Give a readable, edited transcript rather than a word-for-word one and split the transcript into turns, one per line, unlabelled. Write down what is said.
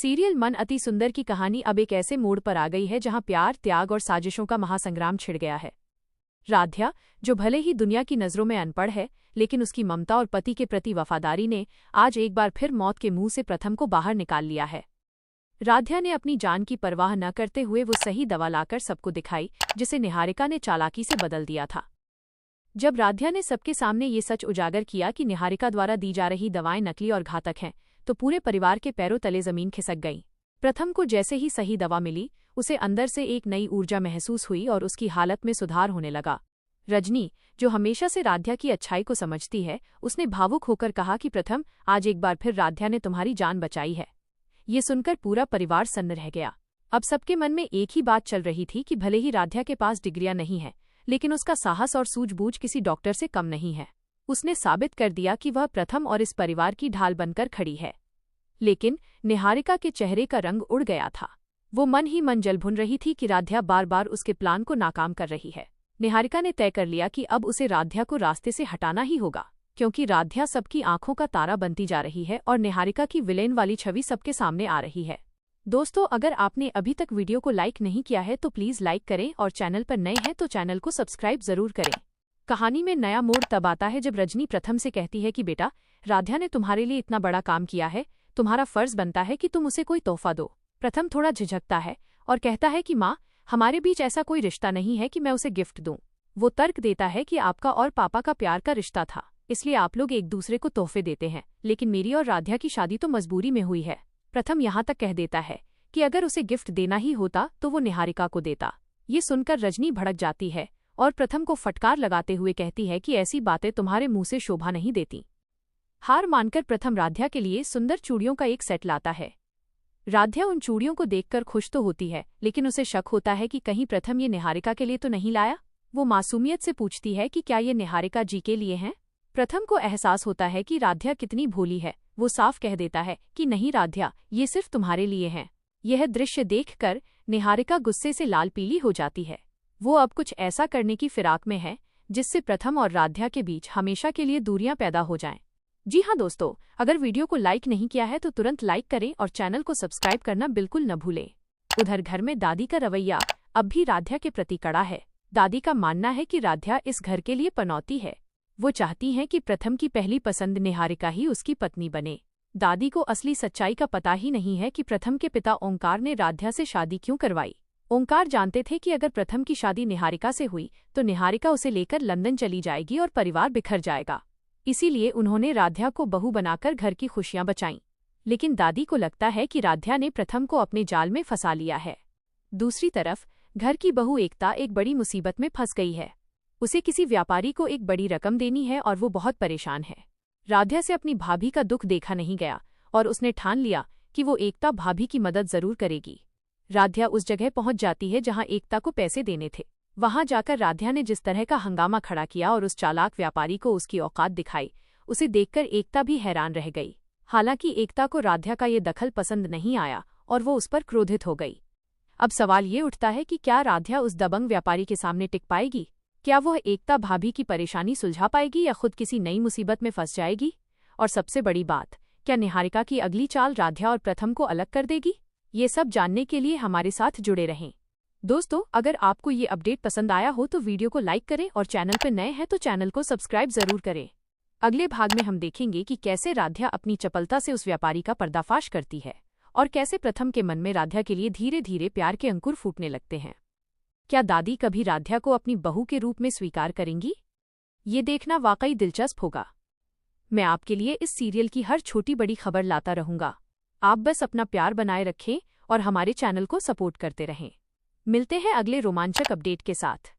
Serial मन अति सुंदर की कहानी अब एक ऐसे मोड़ पर आ गई है जहां प्यार, त्याग और साजिशों का महासंग्राम छिड़ गया है। राध्या, जो भले ही दुनिया की नज़रों में अनपढ़ है, लेकिन उसकी ममता और पति के प्रति वफादारी ने आज एक बार फिर मौत के मुंह से प्रथम को बाहर निकाल लिया है। राध्या ने अपनी जान की परवाह न करते हुए वो सही दवा लाकर सबको दिखाई, जिसे निहारिका ने चालाकी से बदल दिया था। जब राध्या ने सबके सामने ये सच उजागर किया कि निहारिका द्वारा दी जा रही दवाएं नकली और घातक हैं, तो पूरे परिवार के पैरों तले जमीन खिसक गई। प्रथम को जैसे ही सही दवा मिली, उसे अंदर से एक नई ऊर्जा महसूस हुई और उसकी हालत में सुधार होने लगा। रजनी, जो हमेशा से राध्या की अच्छाई को समझती है, उसने भावुक होकर कहा कि प्रथम, आज एक बार फिर राध्या ने तुम्हारी जान बचाई है। ये सुनकर पूरा परिवार सन्न रह गया। अब सबके मन में एक ही बात चल रही थी कि भले ही राध्या के पास डिग्रियां नहीं है, लेकिन उसका साहस और सूझबूझ किसी डॉक्टर से कम नहीं है। उसने साबित कर दिया कि वह प्रथम और इस परिवार की ढाल बनकर खड़ी है। लेकिन निहारिका के चेहरे का रंग उड़ गया था। वो मन ही मन जलभुन रही थी कि राध्या बार बार उसके प्लान को नाकाम कर रही है। निहारिका ने तय कर लिया कि अब उसे राध्या को रास्ते से हटाना ही होगा, क्योंकि राध्या सबकी आंखों का तारा बनती जा रही है और निहारिका की विलेन वाली छवि सबके सामने आ रही है। दोस्तों, अगर आपने अभी तक वीडियो को लाइक नहीं किया है तो प्लीज लाइक करें और चैनल पर नए हैं तो चैनल को सब्सक्राइब जरूर करें। कहानी में नया मोड़ तब आता है जब रजनी प्रथम से कहती है कि बेटा, राध्या ने तुम्हारे लिए इतना बड़ा काम किया है, तुम्हारा फर्ज बनता है कि तुम उसे कोई तोहफा दो। प्रथम थोड़ा झिझकता है और कहता है कि माँ, हमारे बीच ऐसा कोई रिश्ता नहीं है कि मैं उसे गिफ्ट दूं। वो तर्क देता है कि आपका और पापा का प्यार का रिश्ता था, इसलिए आप लोग एक दूसरे को तोहफे देते हैं, लेकिन मेरी और राध्या की शादी तो मजबूरी में हुई है। प्रथम यहाँ तक कह देता है कि अगर उसे गिफ्ट देना ही होता तो वो निहारिका को देता। ये सुनकर रजनी भड़क जाती है और प्रथम को फटकार लगाते हुए कहती है कि ऐसी बातें तुम्हारे मुंह से शोभा नहीं देती। हार मानकर प्रथम राध्या के लिए सुंदर चूड़ियों का एक सेट लाता है। राध्या उन चूड़ियों को देखकर खुश तो होती है, लेकिन उसे शक होता है कि कहीं प्रथम ये निहारिका के लिए तो नहीं लाया। वो मासूमियत से पूछती है कि क्या ये निहारिका जी के लिए हैं। प्रथम को एहसास होता है कि राध्या कितनी भोली है। वो साफ कह देता है कि नहीं राध्या, ये सिर्फ तुम्हारे लिए हैं। यह दृश्य देखकर निहारिका गुस्से से लाल पीली हो जाती है। वो अब कुछ ऐसा करने की फिराक में है जिससे प्रथम और राध्या के बीच हमेशा के लिए दूरियां पैदा हो जाएं। जी हाँ दोस्तों, अगर वीडियो को लाइक नहीं किया है तो तुरंत लाइक करें और चैनल को सब्सक्राइब करना बिल्कुल न भूलें। उधर घर में दादी का रवैया अब भी राध्या के प्रति कड़ा है। दादी का मानना है कि राध्या इस घर के लिए पनौती है। वो चाहती हैं कि प्रथम की पहली पसंद निहारिका ही उसकी पत्नी बने। दादी को असली सच्चाई का पता ही नहीं है कि प्रथम के पिता ओंकार ने राध्या से शादी क्यों करवाई। ओंकार जानते थे कि अगर प्रथम की शादी निहारिका से हुई तो निहारिका उसे लेकर लंदन चली जाएगी और परिवार बिखर जाएगा। इसीलिए उन्होंने राध्या को बहू बनाकर घर की खुशियां बचाईं। लेकिन दादी को लगता है कि राध्या ने प्रथम को अपने जाल में फंसा लिया है। दूसरी तरफ घर की बहू एकता एक बड़ी मुसीबत में फंस गई है। उसे किसी व्यापारी को एक बड़ी रकम देनी है और वो बहुत परेशान है। राध्या से अपनी भाभी का दुख देखा नहीं गया और उसने ठान लिया कि वो एकता भाभी की मदद जरूर करेगी। राध्या उस जगह पहुंच जाती है जहां एकता को पैसे देने थे। वहां जाकर राध्या ने जिस तरह का हंगामा खड़ा किया और उस चालाक व्यापारी को उसकी औकात दिखाई, उसे देखकर एकता भी हैरान रह गई। हालांकि एकता को राध्या का ये दखल पसंद नहीं आया और वो उस पर क्रोधित हो गई। अब सवाल ये उठता है कि क्या राध्या उस दबंग व्यापारी के सामने टिक पाएगी? क्या वह एकता भाभी की परेशानी सुलझा पाएगी या खुद किसी नई मुसीबत में फंस जाएगी? और सबसे बड़ी बात, क्या निहारिका की अगली चाल राध्या और प्रथम को अलग कर देगी? ये सब जानने के लिए हमारे साथ जुड़े रहें। दोस्तों, अगर आपको ये अपडेट पसंद आया हो तो वीडियो को लाइक करें और चैनल पर नए हैं तो चैनल को सब्सक्राइब जरूर करें। अगले भाग में हम देखेंगे कि कैसे राध्या अपनी चपलता से उस व्यापारी का पर्दाफाश करती है और कैसे प्रथम के मन में राध्या के लिए धीरे धीरे प्यार के अंकुर फूटने लगते हैं। क्या दादी कभी राध्या को अपनी बहू के रूप में स्वीकार करेंगी? ये देखना वाकई दिलचस्प होगा। मैं आपके लिए इस सीरियल की हर छोटी बड़ी खबर लाता रहूंगा। आप बस अपना प्यार बनाए रखें और हमारे चैनल को सपोर्ट करते रहें। मिलते हैं अगले रोमांचक अपडेट के साथ।